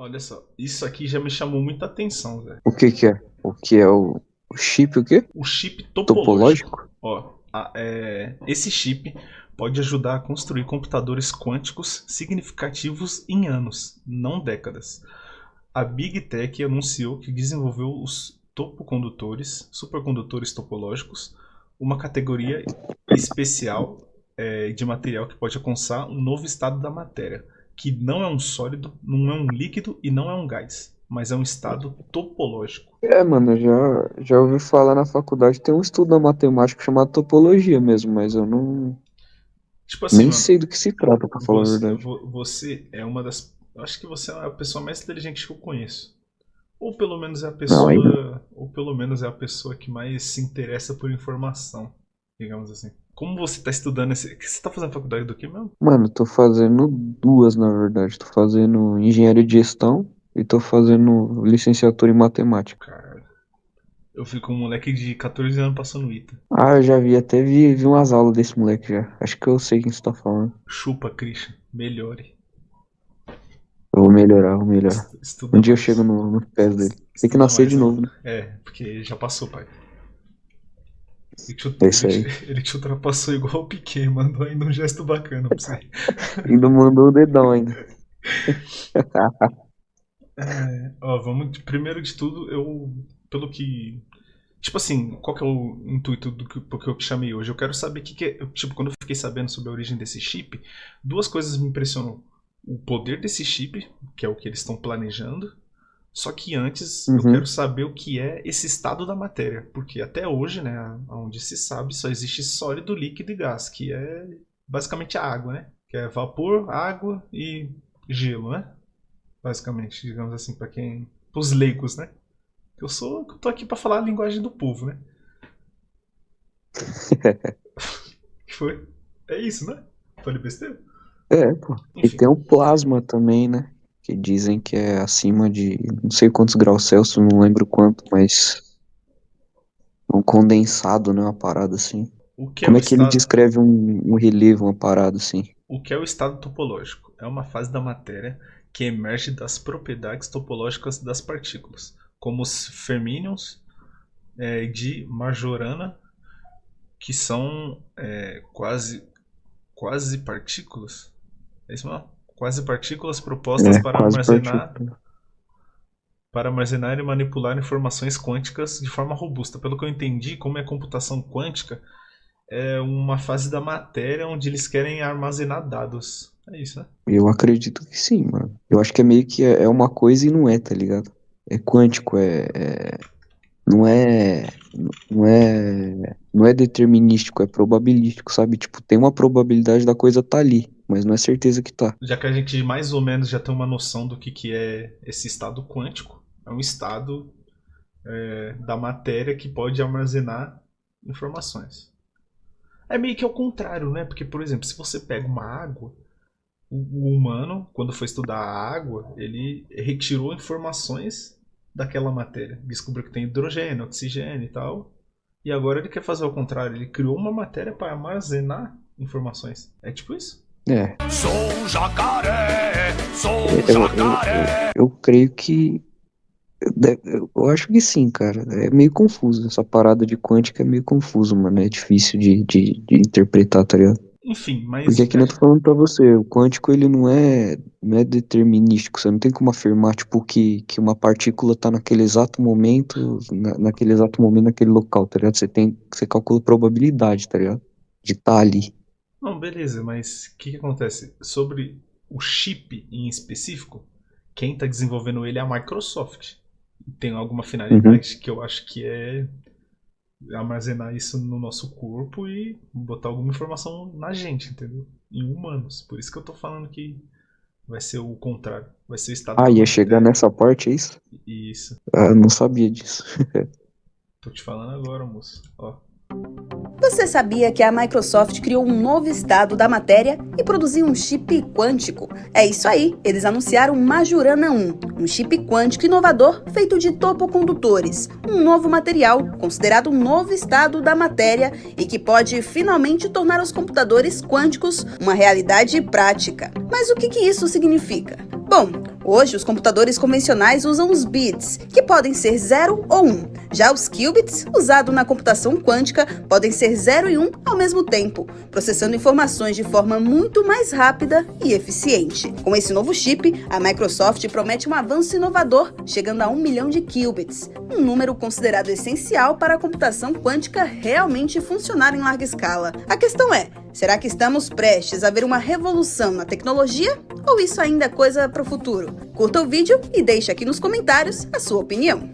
Olha só, isso aqui já me chamou muita atenção, velho. O que que é? O que é o chip, o quê? O chip topológico. Topológico? Ó, esse chip pode ajudar a construir computadores quânticos significativos em anos, não décadas. A Big Tech anunciou que desenvolveu os topocondutores, supercondutores topológicos, uma categoria especial de material que pode alcançar um novo estado da matéria, que não é um sólido, não é um líquido e não é um gás, mas é um estado topológico. Mano, eu já ouvi falar na faculdade, tem um estudo na matemática chamado topologia mesmo, mas eu não Tipo assim, nem mano, sei do que se trata, pra falar a verdade. você é uma das. Eu acho que você é a pessoa mais inteligente que eu conheço. Ou pelo menos é a Não, aí não. pessoa. Ou pelo menos é a pessoa que mais se interessa por informação, digamos assim. Como você está estudando esse. Você está fazendo faculdade do que mesmo? Mano, tô fazendo duas, na verdade. Tô fazendo engenharia de gestão e tô fazendo licenciatura em matemática. Cara, eu fico um moleque de 14 anos passando ITA. Ah, eu já vi, até vi umas aulas desse moleque já. Acho que eu sei quem você tá falando. Chupa, Christian. Melhore. Eu vou melhorar, vou melhorar. Um Estuda dia eu chego mais. no pés dele. Tem que Estuda nascer de mais, novo, mano. né? É, porque já passou, pai. É isso aí. Ele te ultrapassou igual o Piquet, mandou ainda um gesto bacana pra você. Ainda mandou o dedão ainda. Ó, primeiro de tudo, eu. Pelo que. Tipo assim, qual que é o intuito porque eu te chamei hoje? Eu quero saber o que é. Tipo, quando eu fiquei sabendo sobre a origem desse chip, duas coisas me impressionou. O poder desse chip, que é o que eles estão planejando. Só que antes eu quero Uhum. saber o que é esse estado da matéria. Porque até hoje, né, onde se sabe, só existe sólido, líquido e gás, que é basicamente a água, né? Que é vapor, água e gelo, né? Basicamente, digamos assim, para quem. Os leigos, né? Eu tô aqui para falar a linguagem do povo, né? Que foi? É isso, né? Falei besteira? Pô. E Enfim. tem o plasma também, né? Que dizem que é acima de não sei quantos graus Celsius, não lembro quanto, mas um condensado, né? Uma parada assim. O que é Como o é que ele estado? descreve um relevo, uma parada assim? O que é o estado topológico? É uma fase da matéria que emerge das propriedades topológicas das partículas, como os fermínions de Majorana, que são quase partículas. É isso mesmo? Quase partículas propostas É, quase partícula. para armazenar e manipular informações quânticas de forma robusta. Pelo que eu entendi, como é computação quântica, é uma fase da matéria onde eles querem armazenar dados. É isso, né? Eu acredito que sim, mano. Eu acho que é meio que é uma coisa e não é, tá ligado? É quântico, não é, não é determinístico, é probabilístico, sabe? Tipo, tem uma probabilidade da coisa tá ali, mas não é certeza que tá. Já que a gente mais ou menos já tem uma noção do que é esse estado quântico, é um estado da matéria que pode armazenar informações. É meio que ao contrário, né? Porque, por exemplo, se você pega uma água, o humano, quando foi estudar a água, ele retirou informações daquela matéria. Descobriu que tem hidrogênio, oxigênio e tal. E agora ele quer fazer o contrário. Ele criou uma matéria para armazenar informações. É tipo isso? É, Sou um jacaré, sou um eu, jacaré. eu creio que. Eu acho que sim, cara. É meio confuso. Essa parada de quântica é meio confuso, mano. É difícil de interpretar, tá ligado? Enfim, Porque mas aqui eu tô falando pra você, o quântico ele não é determinístico, você não tem como afirmar, tipo, que uma partícula tá naquele exato momento, naquele exato momento, naquele local, tá ligado? Você calcula probabilidade, tá ligado? De estar ali. não, beleza, mas o que acontece? Sobre o chip em específico, quem está desenvolvendo ele é a Microsoft. Tem alguma Uhum. finalidade que eu acho que é armazenar isso no nosso corpo e botar alguma informação na gente, entendeu? Em humanos. Por isso que eu tô falando que vai ser o contrário. Vai ser o estado Ah, da ia chegar matéria. nessa parte, é isso? Isso. Ah, eu não sabia disso. Tô te falando agora, moço. Ó. Você sabia que a Microsoft criou um novo estado da matéria e produziu um chip quântico? É isso aí, eles anunciaram Majorana 1, um chip quântico inovador feito de topocondutores, um novo material considerado um novo estado da matéria e que pode finalmente tornar os computadores quânticos uma realidade prática. Mas o que isso significa? Bom, hoje os computadores convencionais usam os bits, que podem ser 0 ou 1. Já os qubits, usados na computação quântica, podem ser 0 e 1 ao mesmo tempo, processando informações de forma muito mais rápida e eficiente. Com esse novo chip, a Microsoft promete um avanço inovador, chegando a 1 milhão de qubits, um número considerado essencial para a computação quântica realmente funcionar em larga escala. A questão é, será que estamos prestes a ver uma revolução na tecnologia? Ou isso ainda é coisa para o futuro? Curta o vídeo e deixe aqui nos comentários a sua opinião.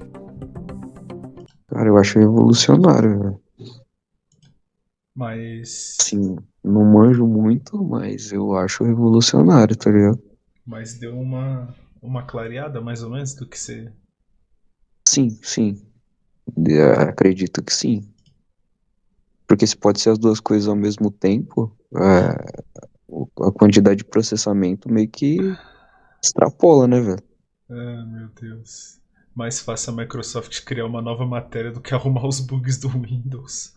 Cara, eu acho revolucionário, velho. Mas. Sim, não manjo muito, mas eu acho revolucionário, tá ligado? Mas deu uma clareada, mais ou menos, do que você. Sim. Acredito que sim. Porque se pode ser as duas coisas ao mesmo tempo, a quantidade de processamento meio que extrapola, né, velho? Ah, meu Deus. Mais fácil a Microsoft criar uma nova matéria do que arrumar os bugs do Windows.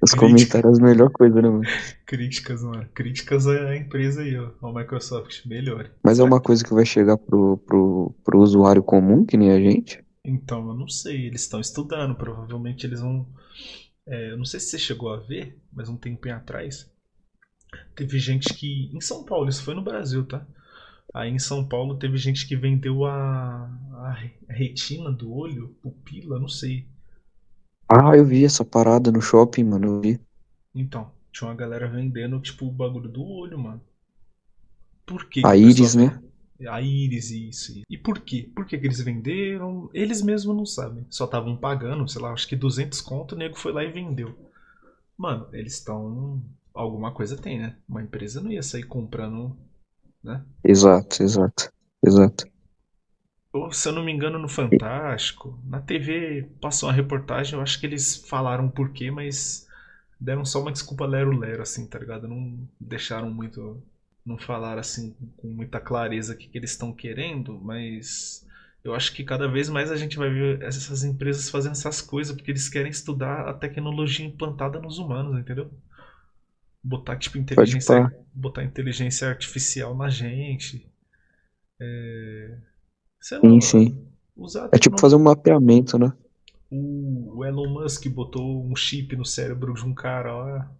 Os comentários é a melhor coisa, né, mano? Críticas, mano. Críticas à empresa aí, ó. Ao Microsoft. Melhore. Mas é Será uma que- coisa que vai chegar pro usuário comum, que nem a gente? Então, eu não sei. Eles estão estudando. Provavelmente eles vão. Eu não sei se você chegou a ver, mas um tempinho atrás. Teve gente que. Em São Paulo, isso foi no Brasil, tá? Aí em São Paulo teve gente que vendeu a retina do olho, pupila, não sei. Ah, eu vi essa parada no shopping, mano, eu vi. Então, tinha uma galera vendendo, tipo, o bagulho do olho, mano. Por que que A o pessoal íris, vende? né? A íris e isso. E por quê? Por que que eles venderam? Eles mesmos não sabem. Só estavam pagando, sei lá, acho que 200 conto, o nego foi lá e vendeu. Mano, eles estão... Alguma coisa tem, né? Uma empresa não ia sair comprando, né? Exato. Ou, se eu não me engano, no Fantástico, na TV passou uma reportagem, eu acho que eles falaram por quê, mas deram só uma desculpa lero-lero, assim, tá ligado? Não deixaram muito. Não falaram assim com muita clareza o que eles estão querendo, mas eu acho que cada vez mais a gente vai ver essas empresas fazendo essas coisas porque eles querem estudar a tecnologia implantada nos humanos, entendeu? Botar tipo Pode pá. botar inteligência artificial na gente. Sei lá, Sim. mano. Usar a É tipo fazer tecnologia. um mapeamento, né? O Elon Musk botou um chip no cérebro de um cara lá.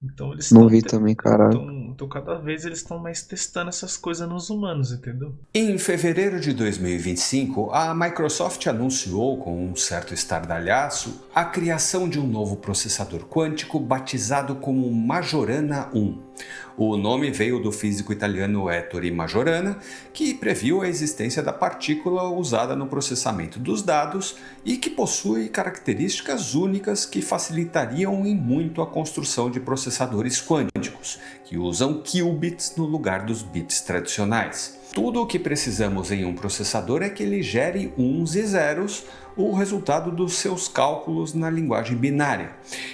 Então eles Não estão. vi também, caralho. Então cada vez eles estão mais testando essas coisas nos humanos, entendeu? Em fevereiro de 2025, a Microsoft anunciou, com um certo estardalhaço, a criação de um novo processador quântico batizado como Majorana 1. O nome veio do físico italiano Ettore Majorana, que previu a existência da partícula usada no processamento dos dados e que possui características únicas que facilitariam em muito a construção de processadores quânticos, que usam qubits no lugar dos bits tradicionais. Tudo o que precisamos em um processador é que ele gere uns e zeros, o resultado dos seus cálculos na linguagem binária.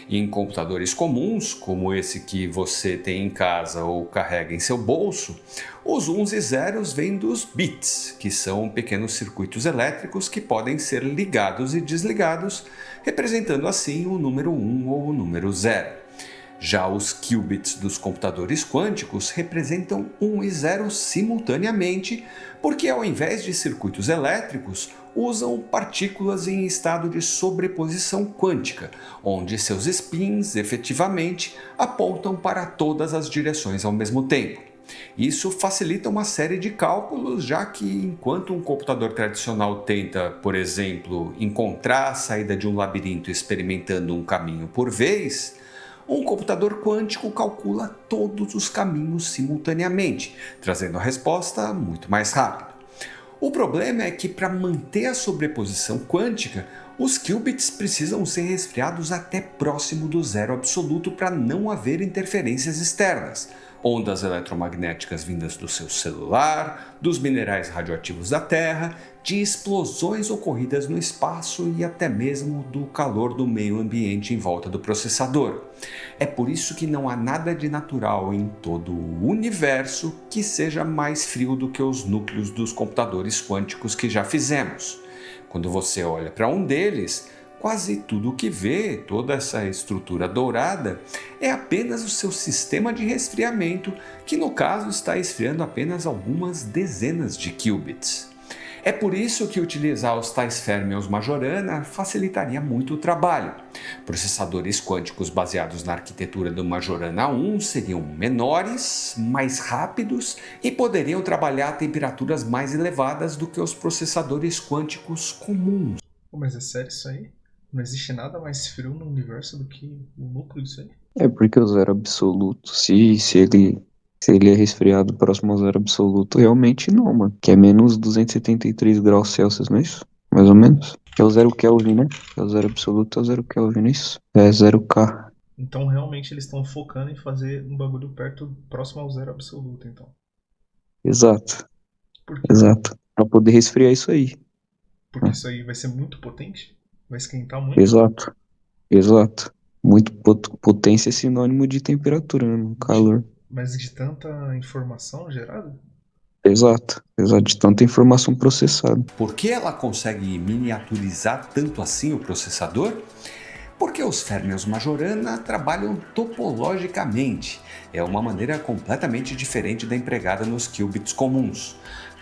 Em computadores comuns, como esse que você tem em casa ou carrega em seu bolso, os uns e zeros vêm dos bits, que são pequenos circuitos elétricos que podem ser ligados e desligados, representando assim o número 1 ou o número 0. Já os qubits dos computadores quânticos representam 1 e 0 simultaneamente, porque ao invés de circuitos elétricos, usam partículas em estado de sobreposição quântica, onde seus spins efetivamente apontam para todas as direções ao mesmo tempo. Isso facilita uma série de cálculos, já que enquanto um computador tradicional tenta, por exemplo, encontrar a saída de um labirinto experimentando um caminho por vez, um computador quântico calcula todos os caminhos simultaneamente, trazendo a resposta muito mais rápido. O problema é que, para manter a sobreposição quântica, os qubits precisam ser resfriados até próximo do zero absoluto para não haver interferências externas, ondas eletromagnéticas vindas do seu celular, dos minerais radioativos da Terra, de explosões ocorridas no espaço e até mesmo do calor do meio ambiente em volta do processador. É por isso que não há nada de natural em todo o universo que seja mais frio do que os núcleos dos computadores quânticos que já fizemos. Quando você olha para um deles, Quase tudo o que vê, toda essa estrutura dourada, é apenas o seu sistema de resfriamento, que no caso está esfriando apenas algumas dezenas de qubits. É por isso que utilizar os tais férmions Majorana facilitaria muito o trabalho. Processadores quânticos baseados na arquitetura do Majorana 1 seriam menores, mais rápidos e poderiam trabalhar a temperaturas mais elevadas do que os processadores quânticos comuns. Pô, mas é sério isso aí? Não existe nada mais frio no universo do que o núcleo disso aí? É porque o zero absoluto, se ele é resfriado próximo ao zero absoluto, realmente não, mano. Que é menos 273 graus Celsius, não é isso? Mais ou menos. Que é o zero Kelvin, né? Que é o zero absoluto, é o zero Kelvin, não é isso? É zero K. Então realmente eles estão focando em fazer um bagulho próximo ao zero absoluto, então. Exato, Por quê? exato. Pra poder resfriar isso aí. Porque isso aí vai ser muito potente? Vai esquentar muito? Exato, exato. Muito potência é sinônimo de temperatura, né? Mano? Calor. Mas de tanta informação gerada? Exato, exato. De tanta informação processada. Por que ela consegue miniaturizar tanto assim o processador? Porque os férmions Majorana trabalham topologicamente. É uma maneira completamente diferente da empregada nos qubits comuns.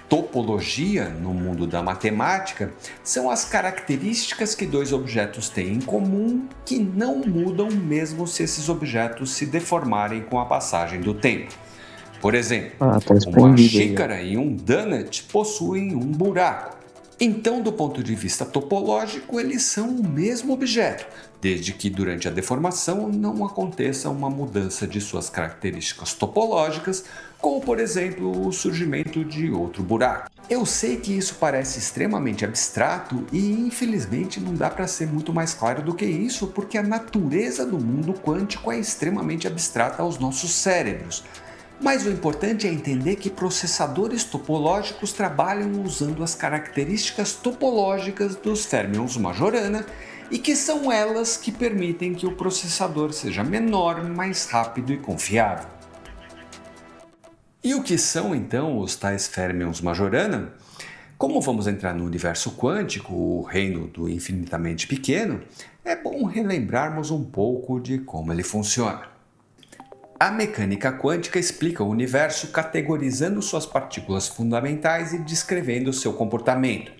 Topologia, no mundo da matemática, são as características que dois objetos têm em comum que não mudam mesmo se esses objetos se deformarem com a passagem do tempo. Por exemplo, Ah, tá uma respondido aí, ó. xícara e um donut possuem um buraco. Então, do ponto de vista topológico, eles são o mesmo objeto, desde que durante a deformação não aconteça uma mudança de suas características topológicas, como por exemplo o surgimento de outro buraco. Eu sei que isso parece extremamente abstrato e infelizmente não dá para ser muito mais claro do que isso, porque a natureza do mundo quântico é extremamente abstrata aos nossos cérebros. Mas o importante é entender que processadores topológicos trabalham usando as características topológicas dos férmions Majorana e que são elas que permitem que o processador seja menor, mais rápido e confiável. E o que são então os tais férmions Majorana? Como vamos entrar no universo quântico, o reino do infinitamente pequeno, é bom relembrarmos um pouco de como ele funciona. A mecânica quântica explica o universo categorizando suas partículas fundamentais e descrevendo seu comportamento.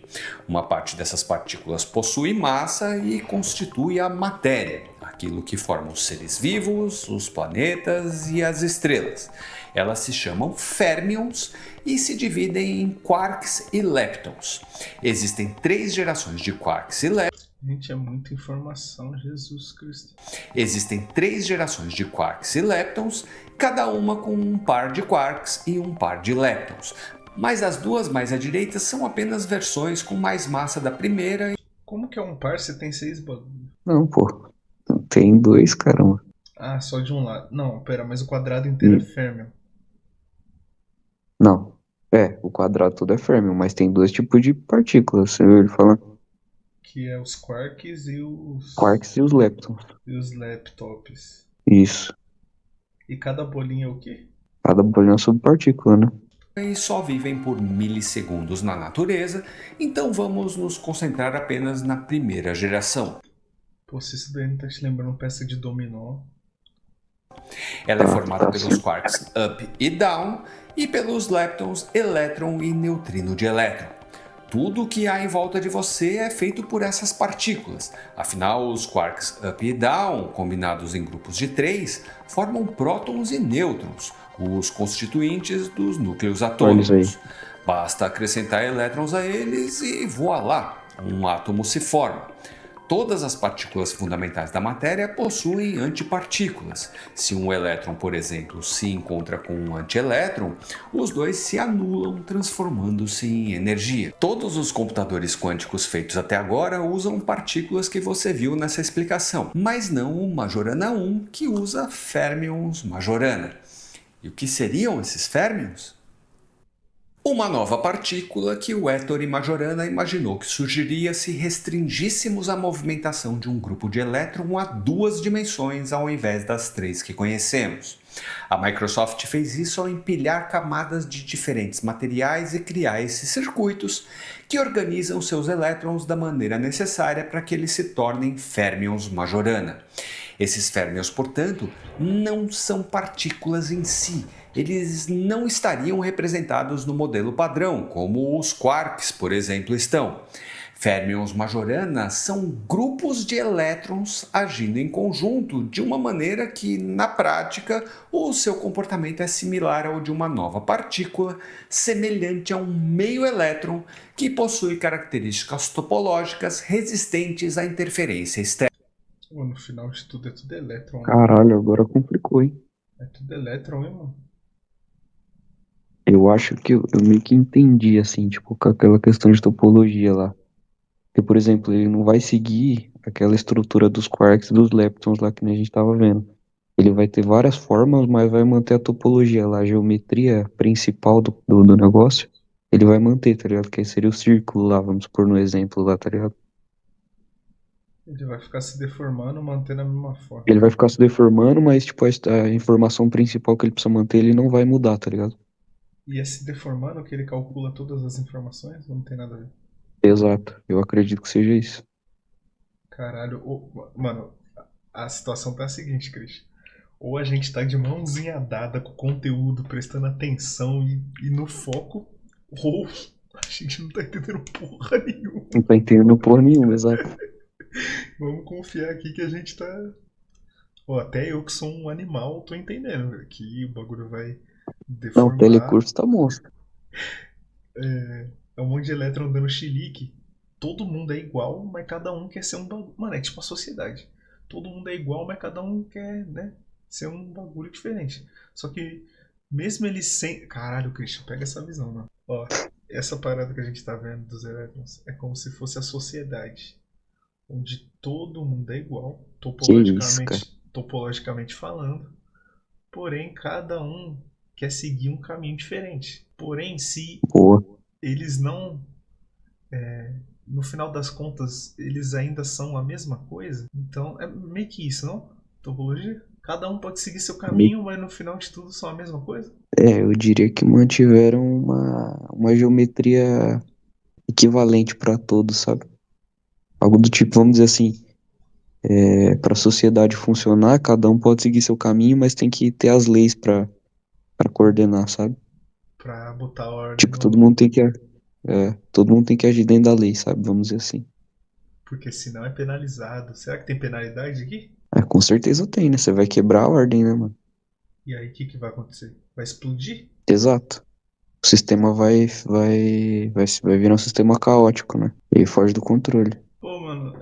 Uma parte dessas partículas possui massa e constitui a matéria, aquilo que forma os seres vivos, os planetas e as estrelas. Elas se chamam férmions e se dividem em quarks e leptons. Existem 3 gerações de quarks e leptons. Gente, é muita informação, Jesus Cristo. Existem 3 gerações de quarks e leptons, cada uma com um par de quarks e um par de leptons. Mas as duas mais à direita são apenas versões com mais massa da primeira. Como que é um par se tem 6 bagulho? Não, pô. Tem 2, caramba. Ah, só de um lado. Não, pera, mas o quadrado inteiro é férmion. Não. O quadrado todo é férmion, mas tem 2 tipos de partículas. Você viu ele falando? Que é os quarks e os... Quarks e os leptons. E os laptops. Isso. E cada bolinha é o quê? Cada bolinha é uma subpartícula, né? E só vivem por milissegundos na natureza, então vamos nos concentrar apenas na primeira geração. Pô, se isso daí não tá te lembrando peça de dominó. Ela é formada pelos quarks up e down e pelos leptons elétron e neutrino de elétron. Tudo o que há em volta de você é feito por essas partículas. Afinal, os quarks up e down, combinados em grupos de 3, formam prótons e nêutrons, os constituintes dos núcleos atômicos. Basta acrescentar elétrons a eles e voilá, um átomo se forma. Todas as partículas fundamentais da matéria possuem antipartículas. Se um elétron, por exemplo, se encontra com um antielétron, os dois se anulam, transformando-se em energia. Todos os computadores quânticos feitos até agora usam partículas que você viu nessa explicação, mas não o Majorana 1, que usa férmions Majorana. E o que seriam esses férmions? Uma nova partícula que o Ettore Majorana imaginou que surgiria se restringíssemos a movimentação de um grupo de elétron a 2 dimensões ao invés das 3 que conhecemos. A Microsoft fez isso ao empilhar camadas de diferentes materiais e criar esses circuitos que organizam seus elétrons da maneira necessária para que eles se tornem férmions Majorana. Esses férmions, portanto, não são partículas em si. Eles não estariam representados no modelo padrão, como os quarks, por exemplo, estão. Férmions Majorana são grupos de elétrons agindo em conjunto de uma maneira que, na prática, o seu comportamento é similar ao de uma nova partícula, semelhante a um meio elétron que possui características topológicas resistentes à interferência externa. No final de tudo é tudo elétron. Caralho, agora complicou, hein? É tudo elétron, hein, mano? Eu acho que eu meio que entendi, assim, tipo, com aquela questão de topologia lá. Porque, por exemplo, ele não vai seguir aquela estrutura dos quarks e dos leptons lá que nem a gente tava vendo. Ele vai ter várias formas, mas vai manter a topologia lá, a geometria principal do negócio. Ele vai manter, tá ligado? Que aí seria o círculo lá, vamos pôr no exemplo lá, tá ligado? Ele vai ficar se deformando, mantendo a mesma forma. Ele vai ficar se deformando, mas, tipo, a informação principal que ele precisa manter, ele não vai mudar, tá ligado? E é se deformando que ele calcula todas as informações? Não tem nada a ver. Exato, eu acredito que seja isso. Caralho, mano, a situação tá a seguinte, Cris. Ou a gente tá de mãozinha dada com o conteúdo, prestando atenção e no foco, ou a gente não tá entendendo porra nenhuma. Não tá entendendo porra nenhuma, exato. Vamos confiar aqui que a gente tá. Ó, até eu que sou um animal tô entendendo, velho, que o bagulho vai Não, deformar. o telecurso tá monstro. É um monte de elétron dando chilique. Todo mundo é igual, mas cada um quer ser um bagulho. Mano, é tipo a sociedade. Todo mundo é igual, mas cada um quer, né, ser um bagulho diferente. Só que, mesmo eles sem. Caralho, Christian, pega essa visão, mano. Ó, essa parada que a gente tá vendo dos elétrons é como se fosse a sociedade. Onde todo mundo é igual, topologicamente falando. Porém, cada um quer seguir um caminho diferente. Porém, se Boa. eles não. No final das contas, eles ainda são a mesma coisa. Então, é meio que isso, não? Topologia? Cada um pode seguir seu caminho, mas no final de tudo são a mesma coisa? Eu diria que mantiveram uma geometria equivalente pra todos, sabe? Algo do tipo, vamos dizer assim, para a sociedade funcionar, cada um pode seguir seu caminho, mas tem que ter as leis pra coordenar, sabe? Pra botar ordem Tipo, no. todo mundo tem que agir dentro da lei, sabe? Vamos dizer assim. Porque senão é penalizado. Será que tem penalidade aqui? Com certeza tem, né? Você vai quebrar a ordem, né, mano? E aí o que vai acontecer? Vai explodir? Exato. O sistema vai virar um sistema caótico, né? E aí foge do controle. Pô, mano,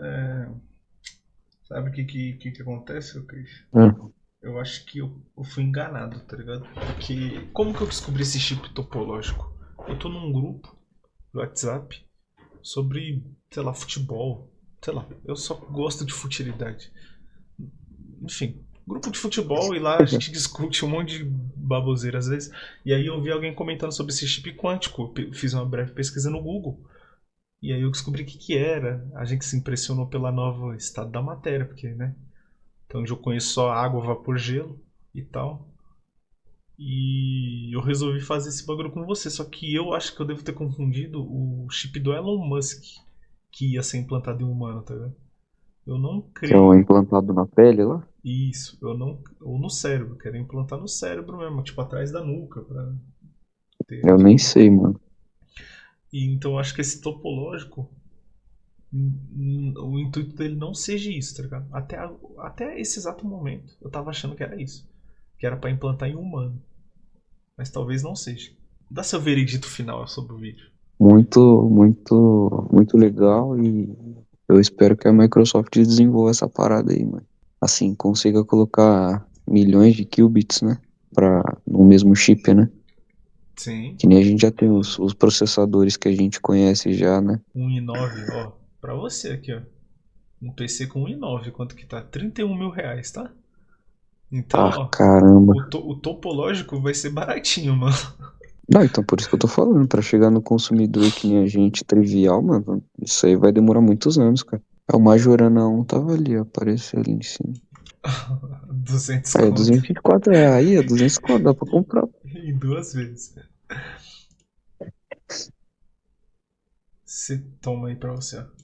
sabe o que acontece, Cris? É. Eu acho que eu fui enganado, tá ligado? Porque como que eu descobri esse chip topológico? Eu tô num grupo do WhatsApp sobre, sei lá, futebol. Sei lá, eu só gosto de futilidade. Enfim, grupo de futebol e lá a gente discute um monte de baboseira às vezes. E aí eu vi alguém comentando sobre esse chip quântico. Eu fiz uma breve pesquisa no Google. E aí eu descobri o que era. A gente se impressionou pela nova estado da matéria, porque, né? Então eu conheço só água, vapor, gelo e tal. E eu resolvi fazer esse bagulho com você. Só que eu acho que eu devo ter confundido o chip do Elon Musk, que ia ser implantado em humano, tá ligado? Eu não Que é o creio. implantado na pele lá? Isso, eu não. Ou no cérebro, quero implantar no cérebro mesmo, tipo atrás da nuca, pra ter. Eu nem sei, mano. E então eu acho que esse topológico, o intuito dele não seja isso, tá ligado? Até esse exato momento eu tava achando que era isso. Que era pra implantar em humano. Mas talvez não seja. Dá seu veredito final sobre o vídeo. Muito, muito, muito legal e eu espero que a Microsoft desenvolva essa parada aí, mano. Assim, consiga colocar milhões de qubits, né? No mesmo chip, né? Sim. Que nem a gente já tem os processadores que a gente conhece já, né? 1,9, ó. Pra você aqui, ó. Um PC com 1,9, quanto que tá? R$ 31.000, tá? Então, ó. Caramba. O topológico vai ser baratinho, mano. Não, então por isso que eu tô falando, pra chegar no consumidor que nem a gente, trivial, mano, isso aí vai demorar muitos anos, cara. O Majorana 1 tava ali, ó, apareceu ali em cima. 200 Aí é conto. 204, aí é 200 conto, dá pra comprar. Em 2 vezes. Se toma aí pra você, ó.